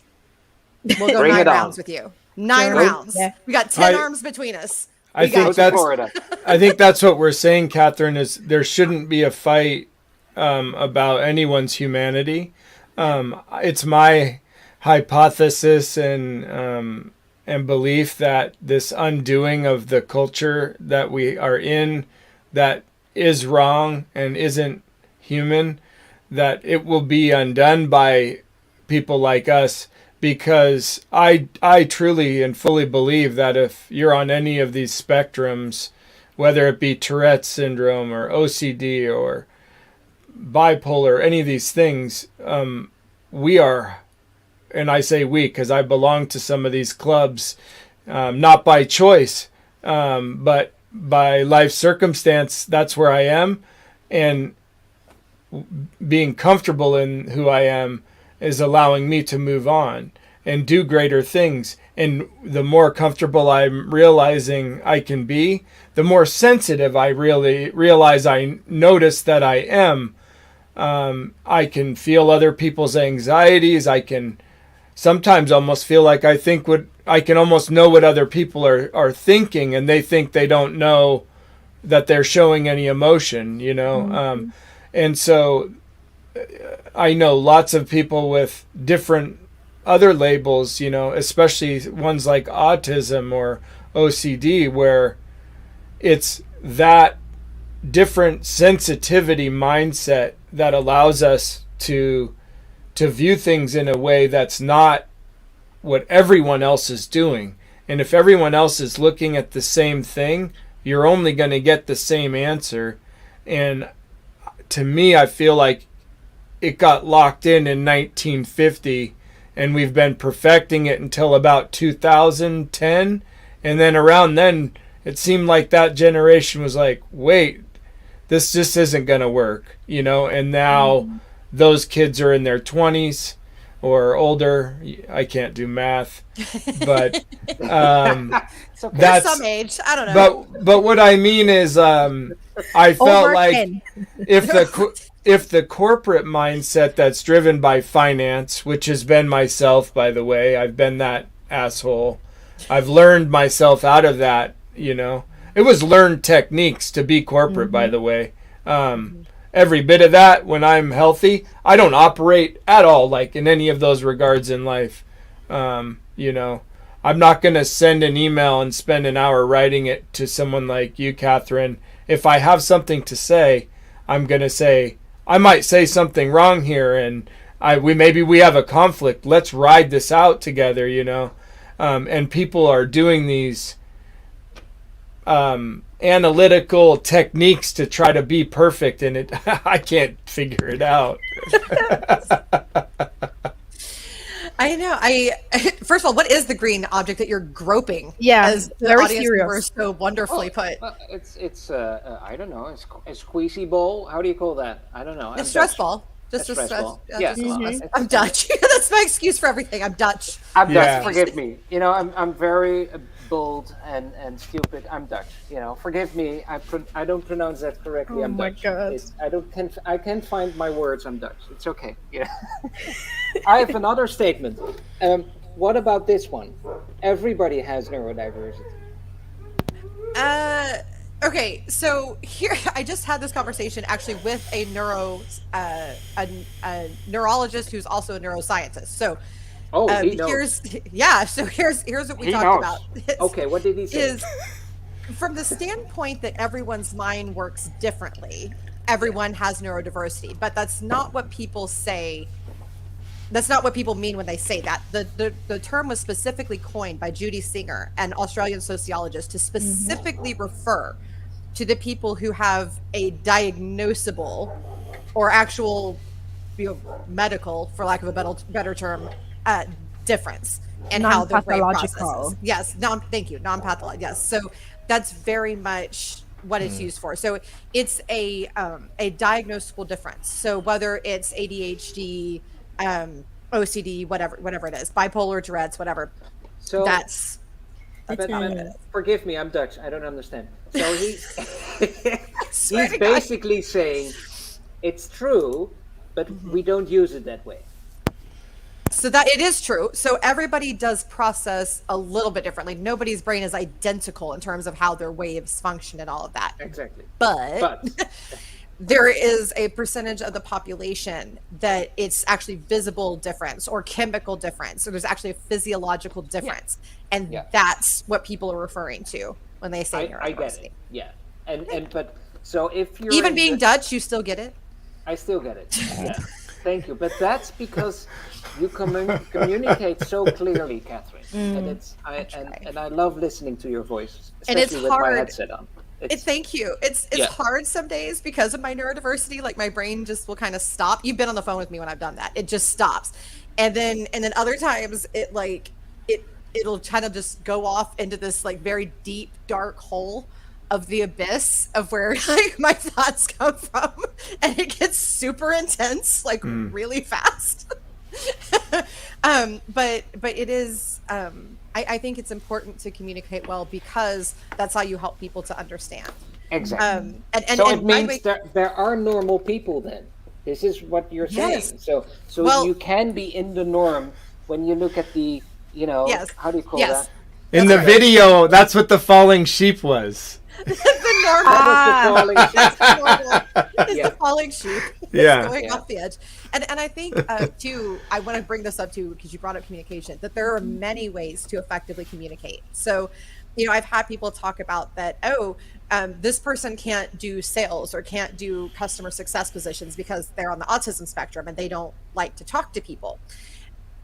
We'll go 9 rounds with you. 9 rounds. Yeah. We got 10 arms between us. I think that's what we're saying, Catherine, is there shouldn't be a fight about anyone's humanity. It's my hypothesis and belief that this undoing of the culture that we are in, that is wrong and isn't human, that it will be undone by people like us, because I truly and fully believe that if you're on any of these spectrums, whether it be Tourette's syndrome or OCD or bipolar, any of these things, we are, and I say we because I belong to some of these clubs, not by choice, but by life circumstance. That's where I am, and being comfortable in who I am is allowing me to move on and do greater things. And the more comfortable I'm realizing I can be, the more sensitive I really realize I notice that I am. I can feel other people's anxieties. I can sometimes almost feel like I can almost know what other people are thinking, and they think they don't know that they're showing any emotion, and so I know lots of people with different other labels, especially ones like autism or OCD, where it's that different sensitivity mindset that allows us to view things in a way that's not what everyone else is doing. And if everyone else is looking at the same thing, you're only going to get the same answer. And to me, I feel like it got locked in 1950, and we've been perfecting it until about 2010. And then around then, it seemed like that generation was like, wait, this just isn't going to work, and now those kids are in their 20s or older. I can't do math, but that's some age. I don't know. But what I mean is, I felt like if the corporate mindset that's driven by finance, which has been myself, by the way, I've been that asshole, I've learned myself out of that, you know. It was learned techniques to be corporate, by the way. Every bit of that, when I'm healthy, I don't operate at all like in any of those regards in life. You know, I'm not going to send an email and spend an hour writing it to someone like you, Catherine. If I have something to say, I'm going to say, I might say something wrong here, and maybe we have a conflict. Let's ride this out together, you know. And people are doing these analytical techniques to try to be perfect, and I can't figure it out. I know. First of all, what is the green object that you're groping? Yeah, as the very audience serious. members so wonderfully put. Well, it's I don't know, a squeezy ball. How do you call that? I don't know. A stress ball. Just A a stress stress. ball. Yeah, Yeah. just I'm Dutch. That's my excuse for everything. I'm Dutch. I'm Yeah. Dutch. Forgive me. You know, I'm very bold and stupid. I'm Dutch. You know, forgive me. I don't pronounce that correctly. Oh I'm my Dutch. God. I can't find my words. I'm Dutch. It's okay. Yeah. I have another statement. What about this one? Everybody has neurodiversity. Okay, so here I just had this conversation actually with a neurologist who's also a neuroscientist. So He knows. here's what we He talked knows. about. Okay, what did he say? Is from the standpoint that everyone's mind works differently, everyone has neurodiversity, but that's not what people say. That's not what people mean when they say that. The term was specifically coined by Judy Singer, an Australian sociologist, to specifically refer to the people who have a diagnosable or actual, medical, for lack of a better term, difference in how their brain processes. Yes, non-pathological. Yes, so that's very much what it's used for. So it's a diagnosable difference. So whether it's ADHD, OCD, whatever it is, bipolar, Tourette's, whatever. So That's forgive me, I'm Dutch. I don't understand. So he's swear to God. basically saying it's true, but we don't use it that way. So that it is true. So everybody does process a little bit differently. Nobody's brain is identical in terms of how their waves function and all of that. Exactly. But there is a percentage of the population that it's actually visible difference or chemical difference. So there's actually a physiological difference. And that's what people are referring to when they say neurodiversity. I get it. Yeah. And but so if you're even being Dutch, you still get it? I still get it. Yeah. Thank you. But that's because you communicate so clearly, Catherine. And I love listening to your voice, especially and it's with hard. my headset on. Thank you. It's hard some days because of my neurodiversity. Like my brain just will kind of stop. You've been on the phone with me when I've done that. It just stops. And then other times it'll kind of just go off into this like very deep, dark hole of the abyss of where like my thoughts come from, and it gets super intense, like really fast. But it is. I think it's important to communicate well because that's how you help people to understand. Exactly. So it means there are normal people then. This is what you're saying. Yes. So you can be in the norm when you look at the, how do you call that? In the video, that's what the falling sheep was. The normal. The falling sheep. Going off the edge. And I think too, I want to bring this up too because you brought up communication, that there are many ways to effectively communicate. So, I've had people talk about that, this person can't do sales or can't do customer success positions because they're on the autism spectrum and they don't like to talk to people.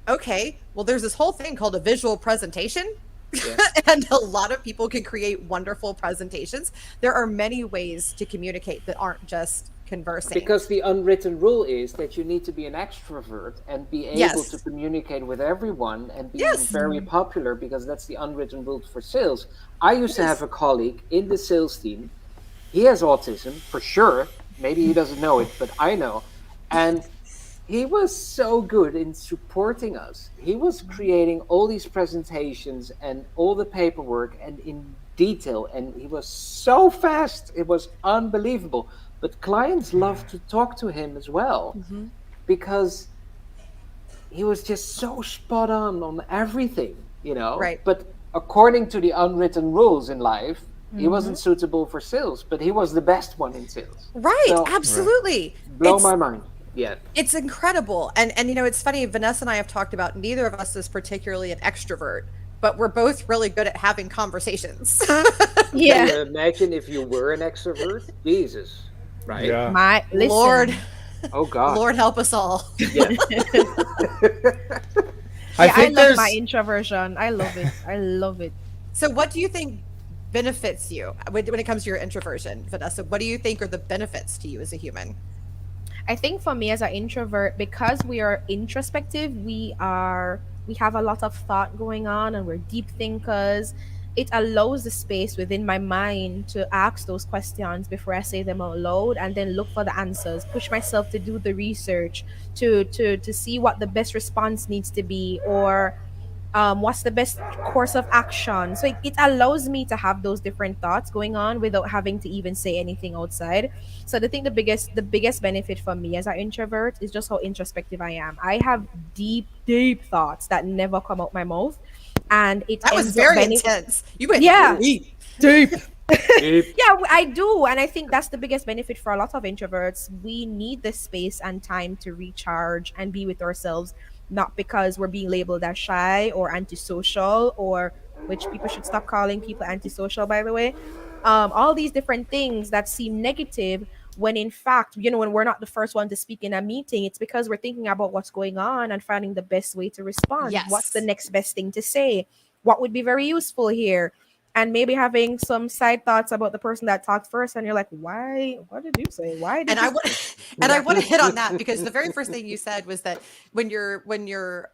Okay, well, there's this whole thing called a visual presentation. Yeah. And a lot of people can create wonderful presentations. There are many ways to communicate that aren't just conversing. Because the unwritten rule is that you need to be an extrovert and be able to communicate with everyone and be very popular, because that's the unwritten rule for sales. I used to have a colleague in the sales team. He has autism for sure. Maybe he doesn't know it, but I know. And he was so good in supporting us. He was creating all these presentations and all the paperwork and in detail. And he was so fast. It was unbelievable. But clients loved to talk to him as well because he was just so spot on everything, Right. But according to the unwritten rules in life, he wasn't Mm-hmm. suitable for sales, but he was the best one in sales. Right, So absolutely. blow my mind. Yeah. It's incredible. And you know, it's funny, Vanessa and I have talked about neither of us is particularly an extrovert, but we're both really good at having conversations. Can Yeah. you imagine if you were an extrovert? Jesus, right? Yeah. My Lord, listen. Oh God. Lord help us all. Yeah. I Yeah, I think love my there's introversion. I love it. I love it. So what do you think benefits you when it comes to your introversion, Vanessa? What do you think are the benefits to you as a human? I think for me as an introvert, because we are introspective, we have a lot of thought going on and we're deep thinkers. It allows the space within my mind to ask those questions before I say them out loud and then look for the answers, push myself to do the research, to see what the best response needs to be, or what's the best course of action. So it allows me to have those different thoughts going on without having to even say anything outside. So I think the biggest benefit for me as an introvert is just how introspective I am. I have deep thoughts that never come out my mouth, and it That was ends up very intense. You went yeah. deep. deep. Deep. Yeah, I do. And I think that's the biggest benefit for a lot of introverts. We need the space and time to recharge and be with ourselves, not because we're being labeled as shy or antisocial, or which people should stop calling people antisocial, by the way. All these different things that seem negative when in fact, when we're not the first one to speak in a meeting, it's because we're thinking about what's going on and finding the best way to respond. What's the Yes. next best thing to say? What would be very useful here? And maybe having some side thoughts about the person that talked first, and you're like, why, what did you say, why did And you I say? want and I want to hit on that because the very first thing you said was that when you're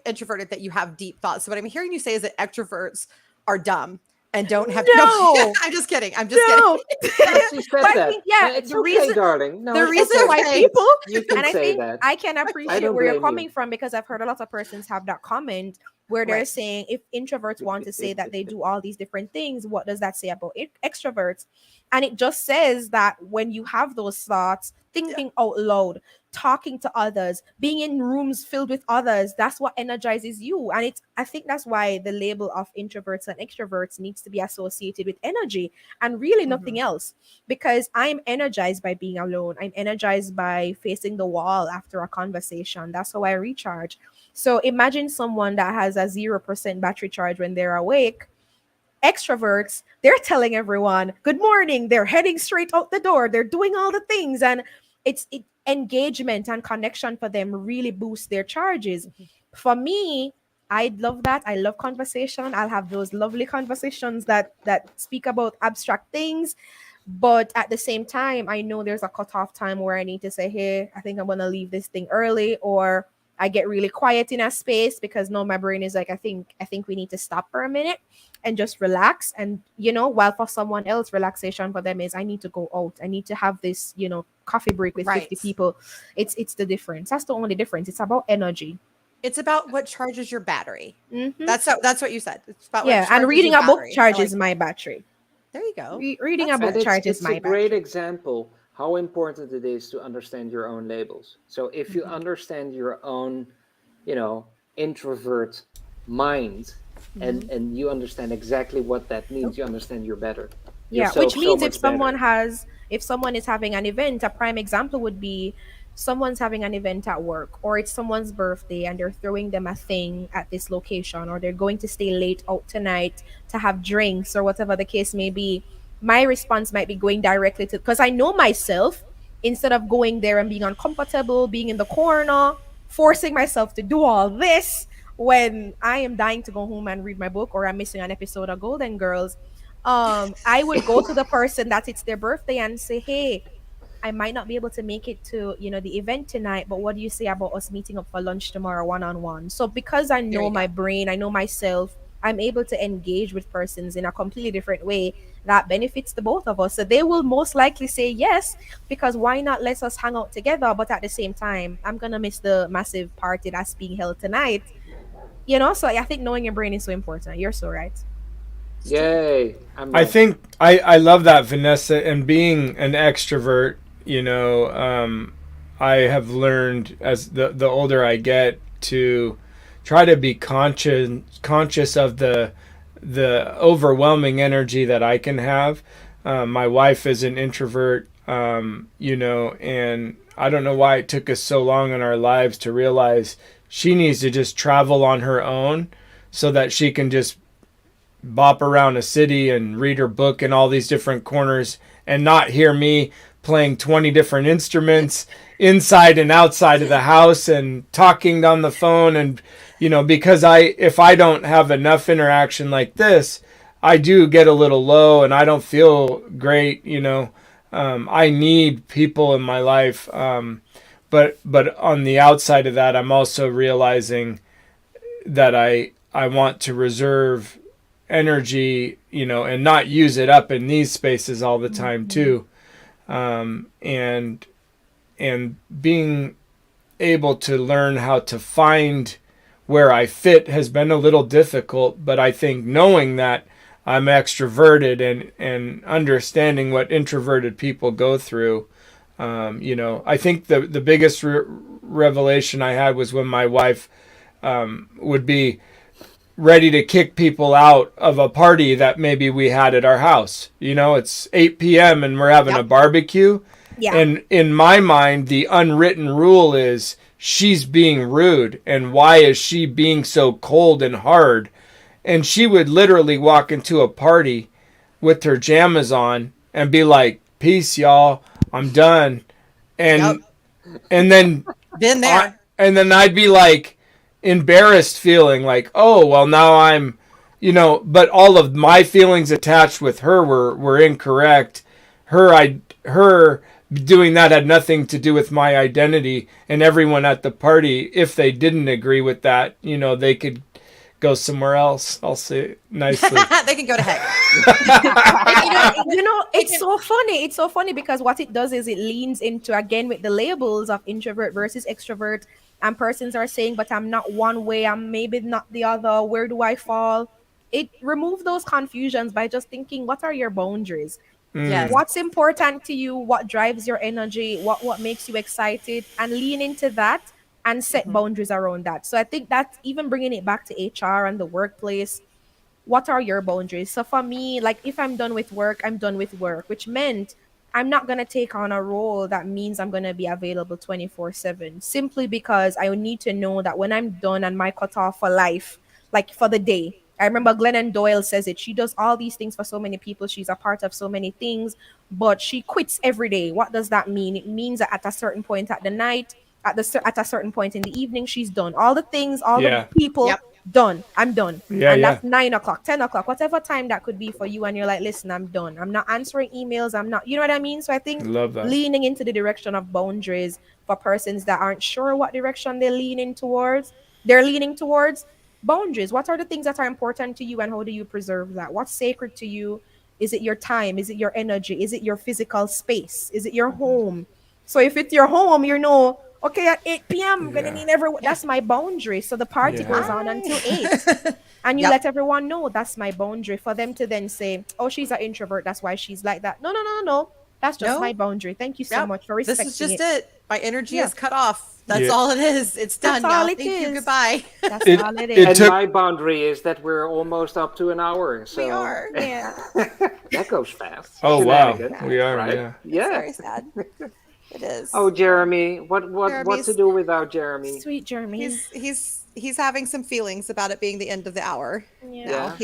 introverted that you have deep thoughts. So what I'm hearing you say is that extroverts are dumb and don't have no. No. I'm just kidding. I'm just No. Yes, you said But I that. think, yeah, It's the okay, reason darling. No, the it's reason okay. why okay. people, You can and I say think that. I can I appreciate don't where you're blame coming you. from, because I've heard a lot of persons have that comment where they're Right. saying, if introverts want to say that they do all these different things, what does that say about extroverts? And it just says that when you have those thoughts, thinking out loud, talking to others, being in rooms filled with others, that's what energizes you. And I think that's why the label of introverts and extroverts needs to be associated with energy and really nothing else, because I'm energized by being alone. I'm energized by facing the wall after a conversation. That's how I recharge. So imagine someone that has a 0% battery charge when they're awake. Extroverts, they're telling everyone good morning, they're heading straight out the door, they're doing all the things, and engagement and connection for them really boosts their charges. For me, I love that. I love conversation. I'll have those lovely conversations that speak about abstract things, but at the same time, I know there's a cutoff time where I need to say, hey, I think I'm gonna leave this thing early, or I get really quiet in a space because no, my brain is like, I think we need to stop for a minute and just relax. And while for someone else, relaxation for them is, I need to go out. I need to have this, coffee break with 50 Right. people. It's the difference. That's the only difference. It's about energy. It's about what charges your battery. Hmm. That's what you said. It's about what Yeah, and charges reading your a book battery. I charges like my battery. there you go. Reading That's a book And charges it's a my great battery. example how important it is to understand your own labels. So if you understand your own, introvert mind, and you understand exactly what that means, you understand you're better. Yeah, Yourself which so means if much better. if someone is having an event, a prime example would be someone's having an event at work, or it's someone's birthday and they're throwing them a thing at this location, or they're going to stay late out tonight to have drinks or whatever the case may be. My response might be going directly to, because I know myself, instead of going there and being uncomfortable, being in the corner, forcing myself to do all this when I am dying to go home and read my book, or I'm missing an episode of Golden Girls. I would go to the person that it's their birthday and say, hey, I might not be able to make it to the event tonight, but what do you say about us meeting up for lunch tomorrow one on one? So because I There know you my go. brain, I know myself, I'm able to engage with persons in a completely different way that benefits the both of us. So they will most likely say yes, because why not let us hang out together? But at the same time, I'm gonna miss the massive party that's being held tonight. So I think knowing your brain is so important. You're so right. It's true. Yay! I'm I like, think I love that, Vanessa, and being an extrovert. I have learned as the older I get to try to be conscious of the overwhelming energy that I can have. My wife is an introvert, and I don't know why it took us so long in our lives to realize she needs to just travel on her own so that she can just bop around a city and read her book in all these different corners and not hear me playing 20 different instruments inside and outside of the house and talking on the phone. And because if I don't have enough interaction like this, I do get a little low and I don't feel great. I need people in my life, but on the outside of that, I'm also realizing that I want to reserve energy, and not use it up in these spaces all the time too. And being able to learn how to find where I fit has been a little difficult, but I think knowing that I'm extroverted and understanding what introverted people go through, I think the biggest revelation I had was when my wife would be ready to kick people out of a party that maybe we had at our house. It's 8 p.m. and we're having a barbecue. Yeah. And in my mind, the unwritten rule is she's being rude. And why is she being so cold and hard? And she would literally walk into a party with her jammies on and be like, peace, y'all. I'm done. And then Been there. and then I'd be like embarrassed, feeling like, oh, well, now I'm, but all of my feelings attached with her were incorrect. Her doing that had nothing to do with my identity, and everyone at the party, if they didn't agree with that, they could go somewhere else. I'll say it nicely. They can go to heck. It's so funny. It's so funny because what it does is it leans into, again, with the labels of introvert versus extrovert, and persons are saying, but I'm not one way, I'm maybe not the other. Where do I fall? It removes those confusions by just thinking, what are your boundaries? Yes. What's important to you? What drives your energy? What makes you excited? And lean into that and set boundaries around that. So I think that's even bringing it back to HR and the workplace. What are your boundaries? So for me, like, if I'm done with work, I'm done with work, which meant I'm not going to take on a role that means I'm going to be available 24/7, simply because I need to know that when I'm done and my cutoff for life, like for the day. I remember Glennon Doyle says it. She does all these things for so many people. She's a part of so many things, but she quits every day. What does that mean? It means that at a certain point at the night, at a certain point in the evening, she's done all the things, all the people. Done. I'm done. That's 9 o'clock, 10 o'clock, whatever time that could be for you. And you're like, listen, I'm done. I'm not answering emails. I'm not, you know what I mean? So I think leaning into the direction of boundaries for persons that aren't sure what direction they're leaning towards, boundaries. What are the things that are important to you and how do you preserve that? What's sacred to you? Is it your time? Is it your energy? Is it your physical space? Is it your home? So if it's your home, okay, at 8 p.m., I'm going to need everyone. That's my boundary. So the party goes on until 8. And you let everyone know that's my boundary, for them to then say, oh, she's an introvert, that's why she's like that. No. That's just my boundary. Thank you so much for respecting it. This is just it. My energy is cut off. That's all it is. It's done. That's all Thank you. Goodbye. That's all it is. And my boundary is that we're almost up to an hour. So we are. Yeah. That goes fast. Oh, wow. Shenanigans, We are, right? It's very sad. It is. Oh, Jeremy. What to do without Jeremy? Sweet Jeremy. He's having some feelings about it being the end of the hour. Yeah.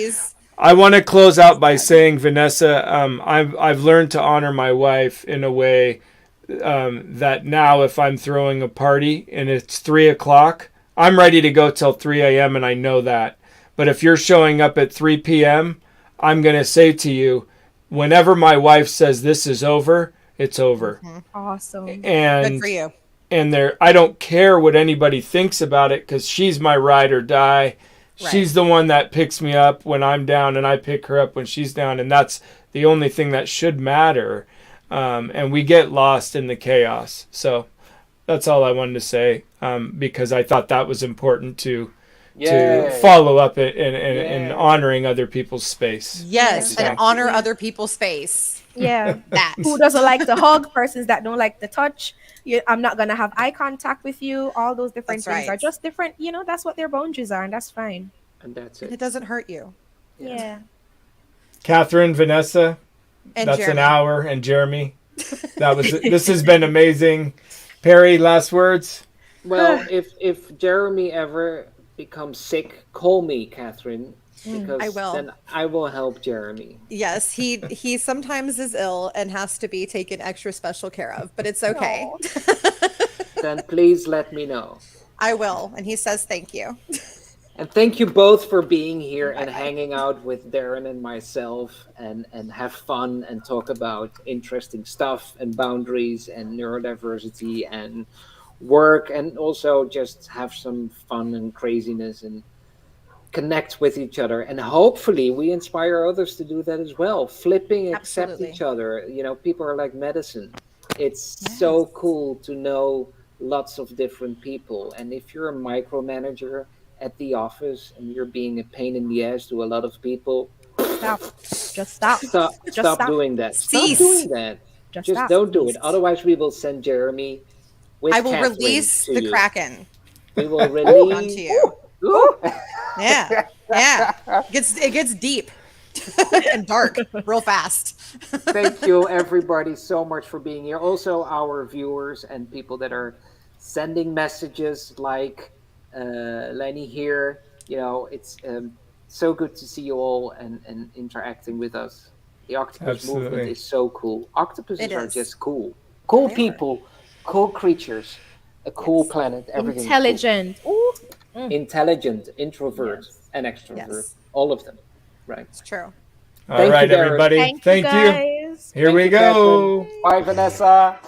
I want to close out by saying, Vanessa, I've learned to honor my wife in a way that now if I'm throwing a party and it's 3 o'clock, I'm ready to go till 3 a.m. and I know that. But if you're showing up at 3 p.m., I'm going to say to you, whenever my wife says this is over, it's over. Awesome. And good for you. And I don't care what anybody thinks about it because she's my ride or die. Right. She's the one that picks me up when I'm down and I pick her up when she's down. And that's the only thing that should matter. And we get lost in the chaos. So that's all I wanted to say because I thought that was important to follow up in honoring other people's space. Yes, and honor other people's space. Yeah. Who doesn't like to hug? Persons that don't like to touch. I'm not going to have eye contact with you. All those different things are just different. That's what their boundaries are, and that's fine. And that's it. It doesn't hurt you. Yeah. Catherine, Vanessa, And that's Jeremy. an hour, and Jeremy. This has been amazing. Perry, last words? Well, if Jeremy ever becomes sick, call me, Catherine, because I will. then I will help Jeremy. Yes, he sometimes is ill and has to be taken extra special care of, but it's okay. Then please let me know. I will, and he says thank you. And thank you both for being here and Bye-bye. hanging out with Darren and myself and have fun and talk about interesting stuff and boundaries and neurodiversity and work, and also just have some fun and craziness and connect with each other. And hopefully we inspire others to do that as well. Flipping, accept Absolutely. each other. You know, people are like medicine. It's so cool to know lots of different people. And if you're a micromanager at the office and you're being a pain in the ass to a lot of people, Stop. Just stop. stop Just stop stop. doing that. Stop Cease. doing that. Just Just stop. don't do it. Please. Otherwise we will send Jeremy with I will Catherine release to the you. Kraken We will onto release you. Ooh. Yeah, yeah. It gets deep and dark real fast. Thank you everybody so much for being here. Also our viewers and people that are sending messages like Lenny here. You know, it's so good to see you all and interacting with us. The octopus movement Absolutely. is so cool. Octopuses It are is. just cool. Cool They are. people, cool creatures, a cool Yes. planet, everything is Intelligent. Ooh. cool. Intelligent, introvert, Yes. and extrovert. Yes. All of them. Right. It's true. All Thank right, you, Darren. everybody. Thank you Thank you. guys. Here Thank we you, go. Catherine. Bye, Vanessa.